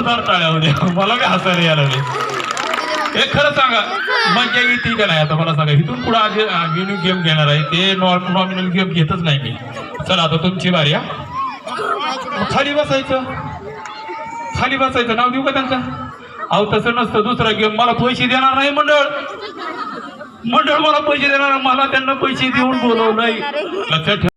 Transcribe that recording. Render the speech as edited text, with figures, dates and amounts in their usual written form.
जोरदार टाळ्या होत्या, मला बी हसायला यायला लागले. हे खरं सांगा मजा येते का नाही? आता मला सांगा, इथून पुढे आधी गेम घेणार आहे ते नॉमिनल गेम घेतच नाही मी. चला आता तुमची बारी. खाली बसायचं, खाली बसायचं. नाव देऊ का त्यांचं? अहो तसं नसतं. दुसरा गेम मला पैसे देणार नाही मंडळ, मंडळ मला पैसे देणार, मला त्यांना पैसे देऊन बोलवलंय. लक्षात ठेवा.